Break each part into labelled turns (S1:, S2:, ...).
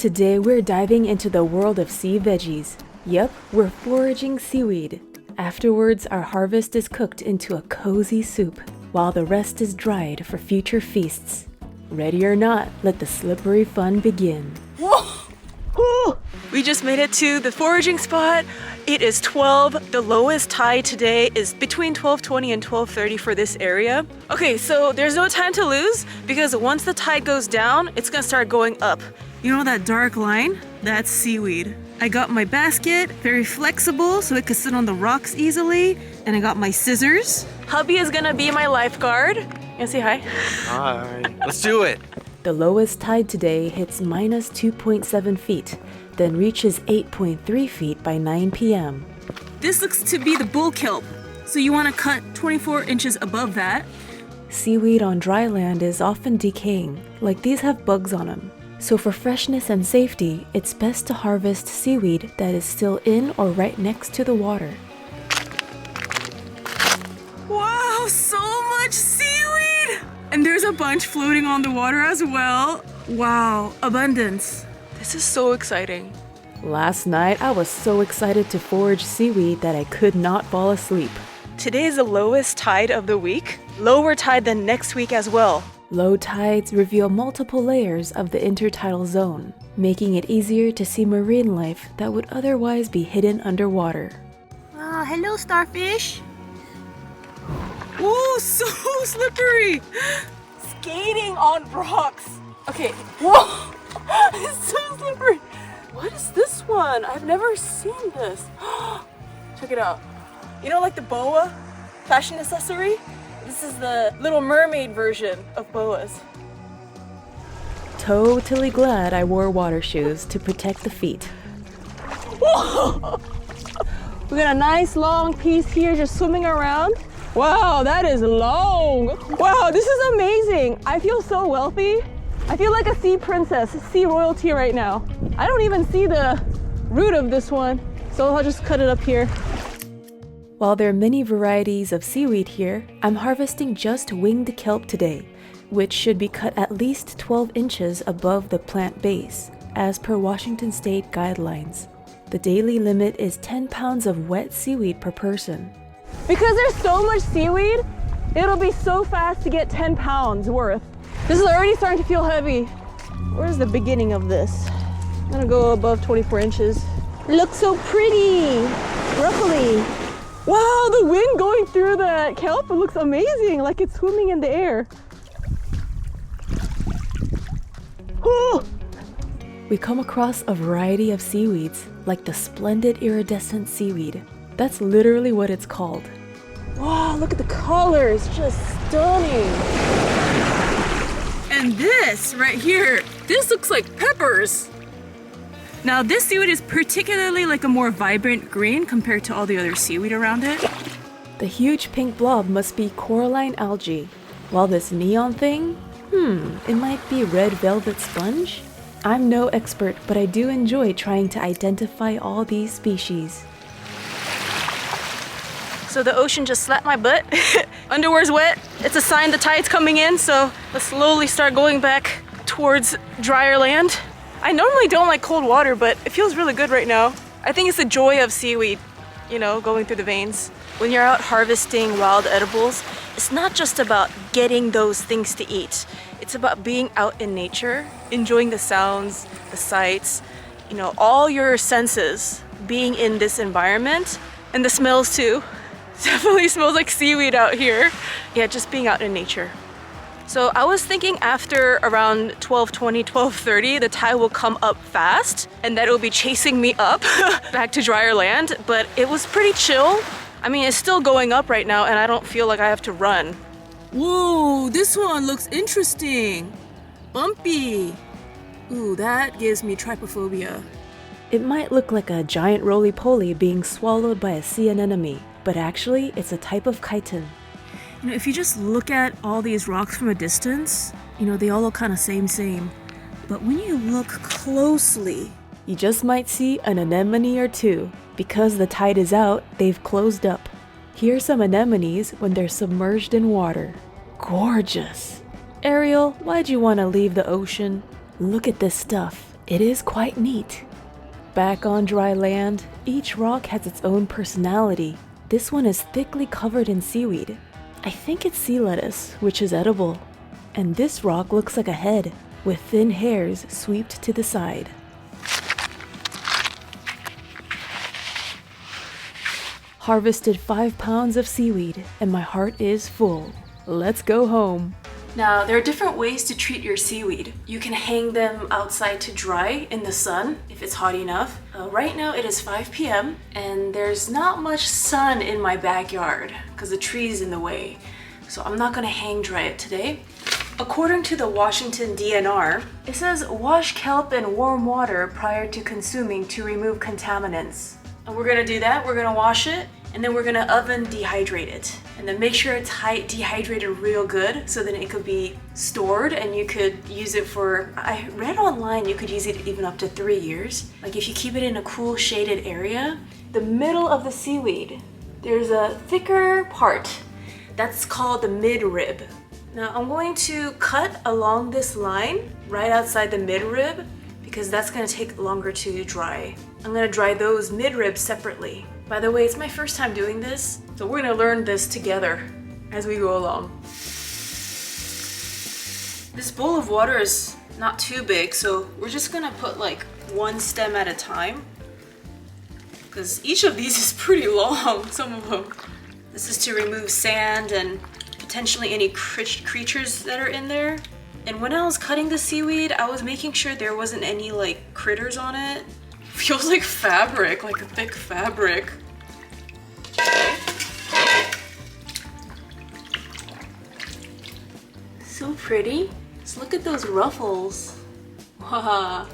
S1: Today we're diving into the world of sea veggies. Yep, we're foraging seaweed. Afterwards, our harvest is cooked into a cozy soup, while the rest is dried for future feasts. Ready or not, let the slippery fun begin.
S2: Whoa! We just made it to the foraging spot. It is 12. The lowest tide today is between 12:20 and 12:30 for this area. Okay, so there's no time to lose because once the tide goes down, it's gonna start going up. You know that dark line? That's seaweed. I got my basket, very flexible so it could sit on the rocks easily. And I got my scissors. Hubby is gonna be my lifeguard. You wanna say hi?
S3: Hi. Let's do it.
S1: The lowest tide today hits minus 2.7 feet, then reaches 8.3 feet by 9 p.m.
S2: This looks to be the bull kelp. So you wanna cut 24 inches above that.
S1: Seaweed on dry land is often decaying, like these have bugs on them. So for freshness and safety, it's best to harvest seaweed that is still in or right next to the water.
S2: Wow, so much seaweed! And there's a bunch floating on the water as well. Wow, abundance. This is so exciting.
S1: Last night, I was so excited to forage seaweed that I could not fall asleep.
S2: Today is the lowest tide of the week. Lower tide than next week as well.
S1: Low tides reveal multiple layers of the intertidal zone, making it easier to see marine life that would otherwise be hidden underwater.
S2: Hello, starfish. Oh, so slippery. Skating on rocks. Okay, whoa. It's so slippery. What is this one? I've never seen this. Check it out. You know, like the boa fashion accessory? This is the Little Mermaid version of boas.
S1: Totally glad I wore water shoes to protect the feet.
S2: Whoa! We got a nice long piece here just swimming around. Wow, that is long. Wow, this is amazing. I feel so wealthy. I feel like a sea princess, sea royalty right now. I don't even see the root of this one, so I'll just cut it up here.
S1: While there are many varieties of seaweed here, I'm harvesting just winged kelp today, which should be cut at least 12 inches above the plant base, as per Washington State guidelines. The daily limit is 10 pounds of wet seaweed per person.
S2: Because there's so much seaweed, it'll be so fast to get 10 pounds worth. This is already starting to feel heavy. Where's the beginning of this? I'm gonna go above 24 inches. Looks so pretty, ruffly. Wow, the wind going through the kelp, it looks amazing, like it's swimming in the air. Ooh.
S1: We come across a variety of seaweeds, like the splendid iridescent seaweed. That's literally what it's called.
S2: Wow, look at the colors, just stunning. And this right here, this looks like peppers. Now this seaweed is particularly like a more vibrant green compared to all the other seaweed around it.
S1: The huge pink blob must be coralline algae, while this neon thing, it might be red velvet sponge? I'm no expert, but I do enjoy trying to identify all these species.
S2: So the ocean just slapped my butt. Underwear's wet. It's a sign the tide's coming in, so let's slowly start going back towards drier land. I normally don't like cold water, but it feels really good right now. I think it's the joy of seaweed, you know, going through the veins. When you're out harvesting wild edibles, it's not just about getting those things to eat. It's about being out in nature, enjoying the sounds, the sights, you know, all your senses being in this environment, and the smells too. Definitely smells like seaweed out here. Yeah, just being out in nature. So I was thinking after around 12:20, 12:30, the tide will come up fast and that it will be chasing me up back to drier land, but it was pretty chill. I mean, it's still going up right now and I don't feel like I have to run. Whoa, this one looks interesting. Bumpy. Ooh, that gives me trypophobia.
S1: It might look like a giant roly-poly being swallowed by a sea anemone, but actually it's a type of chiton.
S2: You know, if you just look at all these rocks from a distance, you know, they all look kind of same. But when you look closely,
S1: you just might see an anemone or two. Because the tide is out, they've closed up. Here's some anemones when they're submerged in water. Gorgeous! Ariel, why'd you want to leave the ocean? Look at this stuff. It is quite neat. Back on dry land, each rock has its own personality. This one is thickly covered in seaweed. I think it's sea lettuce, which is edible. And this rock looks like a head, with thin hairs swept to the side. Harvested 5 pounds of seaweed, and my heart is full. Let's go home. Now, there are different ways to treat your seaweed. You can hang them outside to dry in the sun if it's hot enough. Right now it is 5 p.m. and there's not much sun in my backyard because the tree's in the way. So I'm not gonna hang dry it today. According to the Washington DNR, it says wash kelp in warm water prior to consuming to remove contaminants. And we're gonna do that. We're gonna wash it and then we're gonna oven dehydrate it. And then make sure it's dehydrated real good so then it could be stored and you could use it for, I read online you could use it even up to 3 years. Like if you keep it in a cool shaded area. The middle of the seaweed, there's a thicker part that's called the midrib. Now I'm going to cut along this line right outside the midrib because that's gonna take longer to dry. I'm gonna dry those midribs separately. By the way, it's my first time doing this, so we're gonna learn this together as we go along. This bowl of water is not too big, so we're just gonna put like one stem at a time because each of these is pretty long, some of them. This is to remove sand and potentially any creatures that are in there. And when I was cutting the seaweed, I was making sure there wasn't any like critters on it. Feels like fabric, like a thick fabric. So pretty. Just look at those ruffles. Wow.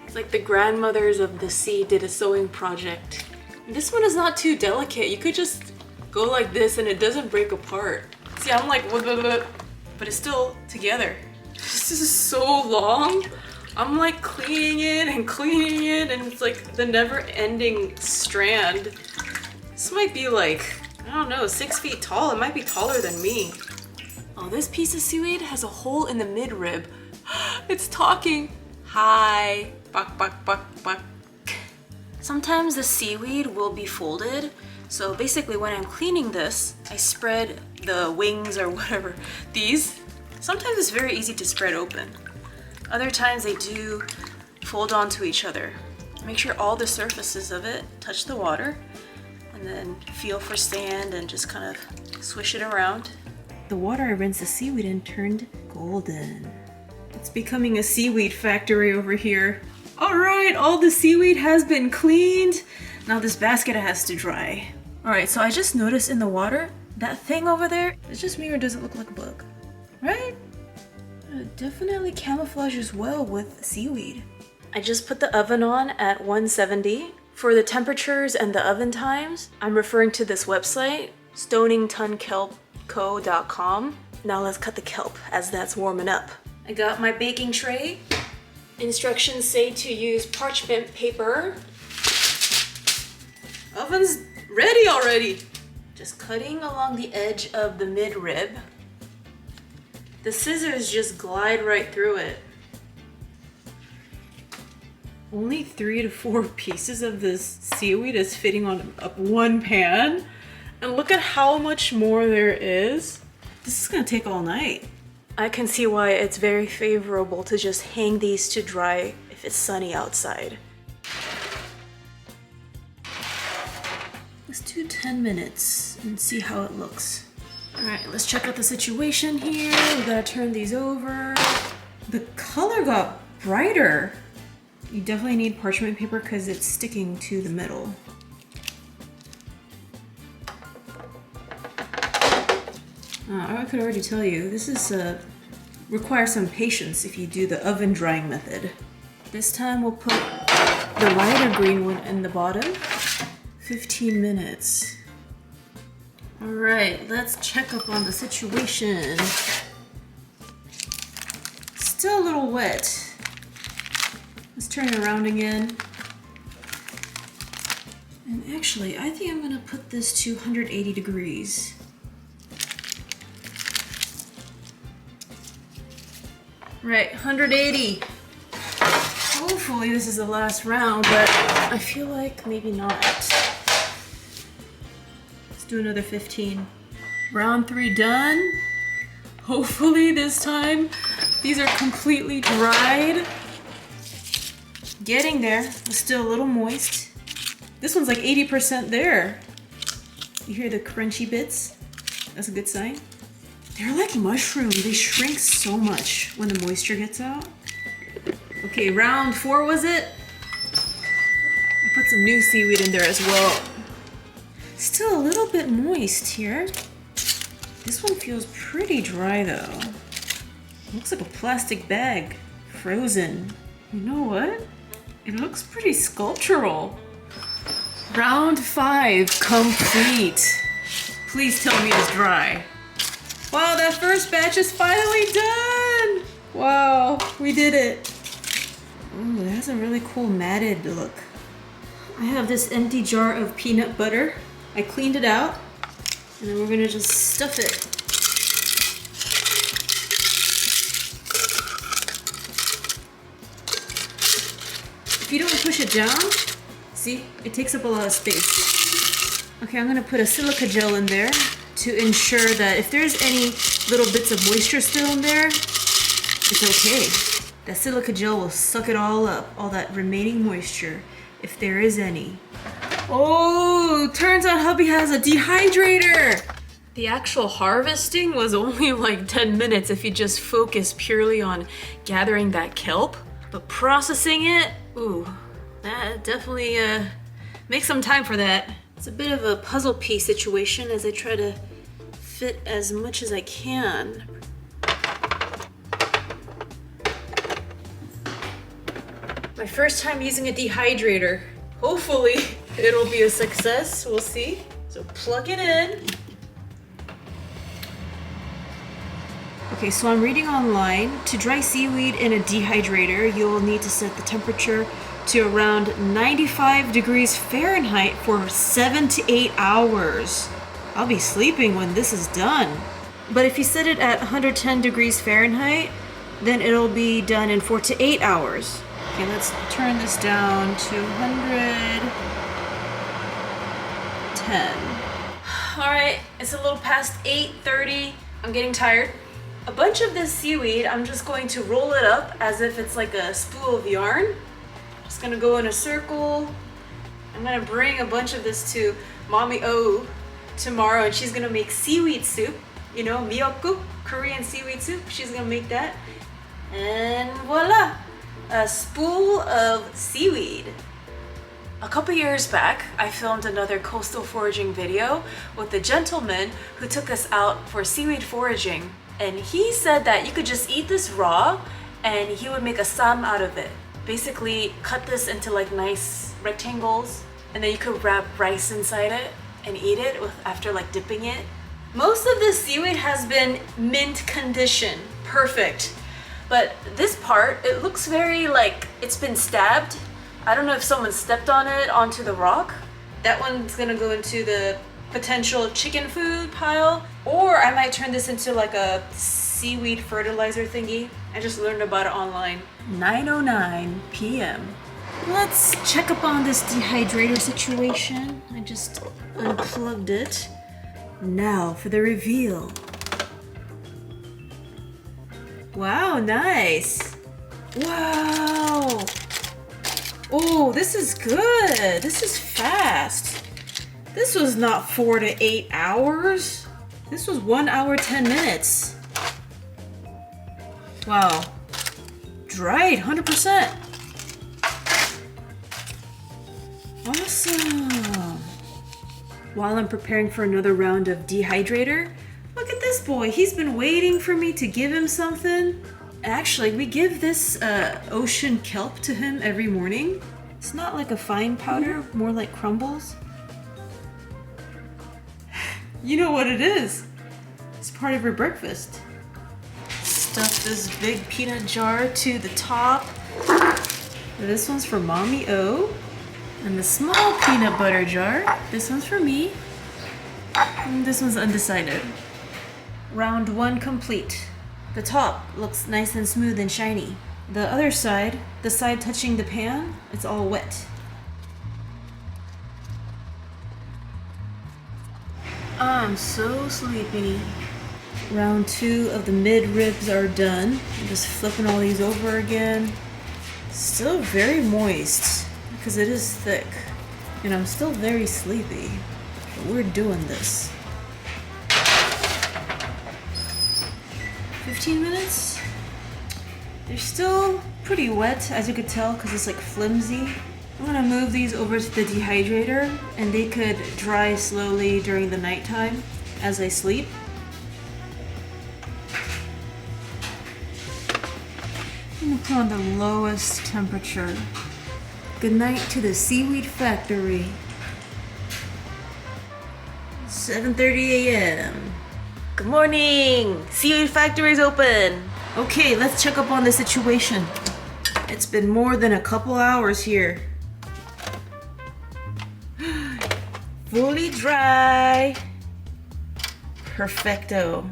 S1: It's like the grandmothers of the sea did a sewing project. And this one is not too delicate. You could just go like this and it doesn't break apart. See, I'm like, but it's still together. This is so long. I'm like cleaning it and it's like the never-ending strand. This might be like, I don't know, 6 feet tall. It might be taller than me. Oh, this piece of seaweed has a hole in the midrib. It's talking. Hi, buck, buck, buck, buck. Sometimes the seaweed will be folded. So basically when I'm cleaning this, I spread the wings or whatever, these. Sometimes it's very easy to spread open. Other times they do fold onto each other. Make sure all the surfaces of it touch the water and then feel for sand and just kind of swish it around. The water I rinsed the seaweed in turned golden. It's becoming a seaweed factory over here. All right, all the seaweed has been cleaned. Now this basket has to dry. All right, so I just noticed in the water, that thing over there, it's just me or does it look like a bug? Right? It definitely camouflages well with seaweed. I just put the oven on at 170. For the temperatures and the oven times, I'm referring to this website, stoningtonkelpco.com. Now let's cut the kelp as that's warming up. I got my baking tray. Instructions say to use parchment paper. Oven's ready already. Just cutting along the edge of the midrib. The scissors just glide right through it. Only 3 to 4 pieces of this seaweed is fitting on up one pan. And look at how much more there is. This is gonna take all night. I can see why it's very favorable to just hang these to dry if it's sunny outside. Let's do 10 minutes and see how it looks. All right, let's check out the situation here. We gotta turn these over. The color got brighter. You definitely need parchment paper because it's sticking to the middle. I could already tell you, this is requires some patience if you do the oven drying method. This time we'll put the lighter green one in the bottom. 15 minutes. All right, let's check up on the situation. Still a little wet. Let's turn it around again. And actually, I think I'm gonna put this to 180 degrees. Right, 180.
S2: Hopefully this is the last round, but I feel like maybe not. Let's do another 15. Round 3 done. Hopefully this time these are completely dried. Getting there, it's still a little moist. This one's like 80% there. You hear the crunchy bits? That's a good sign. They're like mushrooms. They shrink so much when the moisture gets out. Okay, round 4 was it? I put some new seaweed in there as well. Still a little bit moist here. This one feels pretty dry though. Looks like a plastic bag, frozen. You know what? It looks pretty sculptural. Round 5 complete. Please tell me it's dry. Wow, that first batch is finally done! Wow, we did it. Ooh, it has a really cool matted look. I have this empty jar of peanut butter. I cleaned it out, and then we're gonna just stuff it. If you don't push it down, see, it takes up a lot of space. Okay, I'm gonna put a silica gel in there to ensure that if there's any little bits of moisture still in there, it's okay. That silica gel will suck it all up, all that remaining moisture, if there is any. Oh, turns out hubby has a dehydrator! The actual harvesting was only like 10 minutes if you just focus purely on gathering that kelp. But processing it, ooh, that definitely makes some time for that. It's a bit of a puzzle piece situation as I try to fit as much as I can. My first time using a dehydrator. Hopefully it'll be a success, we'll see. So plug it in. Okay, so I'm reading online, to dry seaweed in a dehydrator, you'll need to set the temperature to around 95 degrees Fahrenheit for 7 to 8 hours. I'll be sleeping when this is done. But if you set it at 110 degrees Fahrenheit, then it'll be done in 4 to 8 hours. Okay, let's turn this down to 110. All right, it's a little past 8:30. I'm getting tired. A bunch of this seaweed, I'm just going to roll it up as if it's like a spool of yarn. Just gonna go in a circle. I'm gonna bring a bunch of this to Mommy O tomorrow, and she's gonna make seaweed soup. You know, miyeokguk, Korean seaweed soup. She's gonna make that. And voila! A spool of seaweed. A couple years back, I filmed another coastal foraging video with a gentleman who took us out for seaweed foraging. And he said that you could just eat this raw and he would make a sam out of it. Basically, cut this into like nice rectangles and then you could wrap rice inside it and eat it after like dipping it. Most of this seaweed has been mint condition, perfect. But this part, it looks very like it's been stabbed. I don't know if someone stepped on it onto the rock. That one's gonna go into the potential chicken food pile, or I might turn this into like a seaweed fertilizer thingy. I just learned about it online. 9:09 p.m. Let's check up on this dehydrator situation. I just unplugged it. Now for the reveal. Wow, nice. Wow. Oh, this is good. This is fast. This was not 4 to 8 hours. This was 1 hour, 10 minutes. Wow. Dried, 100%. Awesome. While I'm preparing for another round of dehydrator, look at this boy. He's been waiting for me to give him something. Actually, we give this ocean kelp to him every morning. It's not like a fine powder, more like crumbles. You know what it is. It's part of her breakfast. Stuff this big peanut jar to the top. This one's for Mommy O. And the small peanut butter jar. This one's for me. And this one's undecided. Round 1 complete. The top looks nice and smooth and shiny. The other side, the side touching the pan, it's all wet. I'm so sleepy. Round 2 of the mid-ribs are done. I'm just flipping all these over again. Still very moist because it is thick. And I'm still very sleepy. But we're doing this. 15 minutes? They're still pretty wet, as you could tell, because it's like flimsy. I'm gonna move these over to the dehydrator, and they could dry slowly during the nighttime as I sleep. I'm gonna put on the lowest temperature. Good night to the Seaweed Factory. 7:30 a.m. Good morning! Seaweed Factory's open! Okay, let's check up on the situation. It's been more than a couple hours here. Fully dry. Perfecto.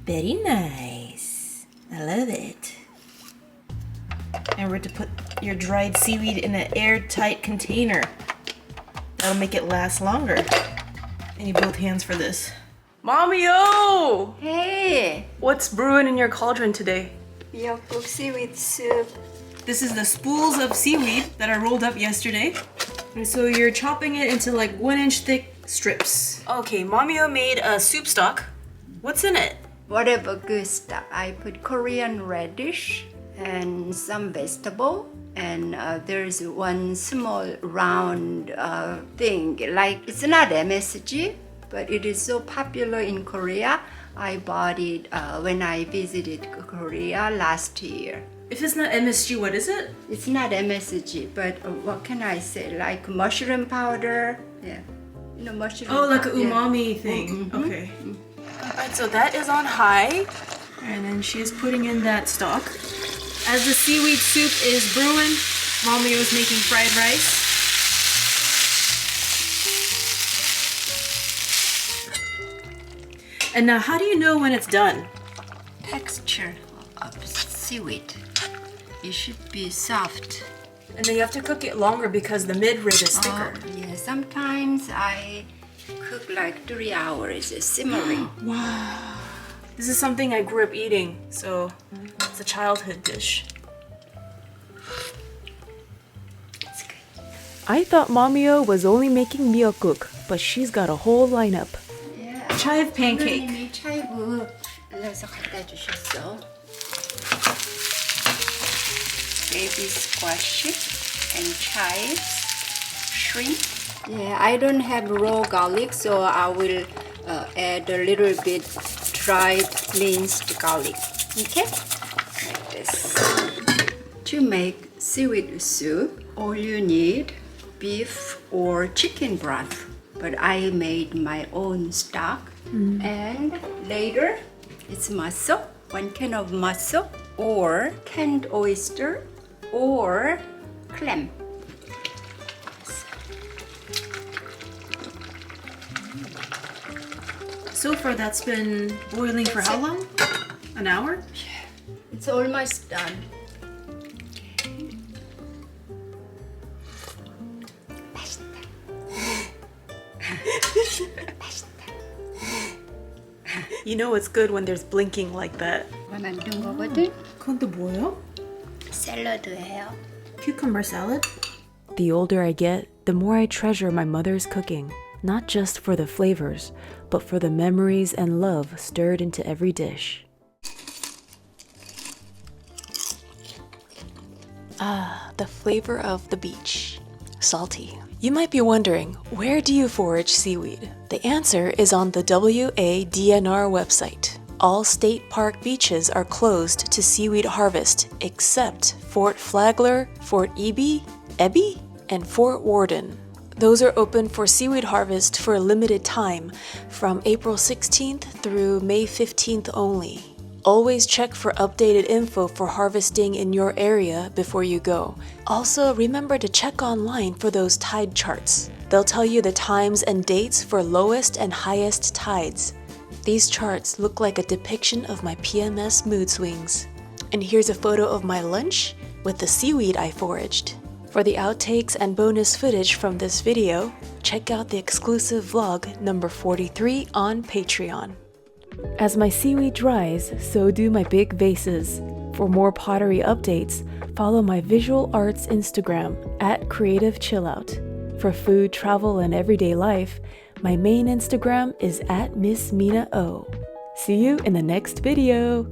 S2: Very nice. I love it. Remember to put your dried seaweed in an airtight container. That'll make it last longer. I need both hands for this. Mommy-o!
S4: Hey,
S2: What's brewing in your cauldron today?
S4: miyeokguk seaweed soup.
S2: This is the spools of seaweed that I rolled up yesterday. And so you're chopping it into like 1-inch thick strips. Okay, Mommy-o made a soup stock. What's in it?
S4: Whatever good stuff. I put Korean radish and some vegetable. And there's one small round thing, like it's not MSG, but it is so popular in Korea. I bought it when I visited Korea last year.
S2: If it's not MSG, what is it?
S4: It's not MSG, but what can I say? Like mushroom powder, yeah, you know mushroom.
S2: Oh, like an
S4: powder, yeah.
S2: umami thing. Okay. Alright, so that is on high. And then she's putting in that stock. As the seaweed soup is brewing, Mommy was making fried rice. And now, how do you know when it's done?
S4: Texture of seaweed. It should be soft.
S2: And then you have to cook it longer because the mid-rib is thicker.
S4: Yeah, sometimes I cook like 3 hours, simmering.
S2: Wow. This is something I grew up eating, so it's a childhood dish.
S4: It's good.
S1: I thought Mamio was only making miyeokguk, but she's got a whole lineup.
S4: Yeah.
S2: Chive pancake.
S4: 선생님이 차이브 알려서 갖다 주셨어. Baby squash and chives, shrimp. Yeah, I don't have raw garlic, so I will add a little bit dried minced garlic. Okay? Like this. To make seaweed soup, all you need beef or chicken broth. But I made my own stock. And later, it's mussel, 1 can of mussel, or canned oyster, or clam.
S2: So far, that's been boiling for how long? An hour?
S4: It's almost done.
S2: You know it's good when there's blinking like that.
S4: 만든 거거든?
S2: 그건 또 뭐예요?
S4: 샐러드예요.
S2: Cucumber salad?
S1: The older I get, the more I treasure my mother's cooking, not just for the flavors, but for the memories and love stirred into every dish. Ah, the flavor of the beach. Salty. You might be wondering, where do you forage seaweed? The answer is on the WADNR website. All state park beaches are closed to seaweed harvest except Fort Flagler, Fort Ebey, and Fort Worden. Those are open for seaweed harvest for a limited time from April 16th through May 15th only. Always check for updated info for harvesting in your area before you go. Also, remember to check online for those tide charts. They'll tell you the times and dates for lowest and highest tides. These charts look like a depiction of my PMS mood swings. And here's a photo of my lunch with the seaweed I foraged. For the outtakes and bonus footage from this video, check out the exclusive vlog number 43 on Patreon. As my seaweed dries, so do my big vases. For more pottery updates, follow my visual arts Instagram @CreativeChillout. For food, travel, and everyday life, my main Instagram is @MissMinaO. See you in the next video!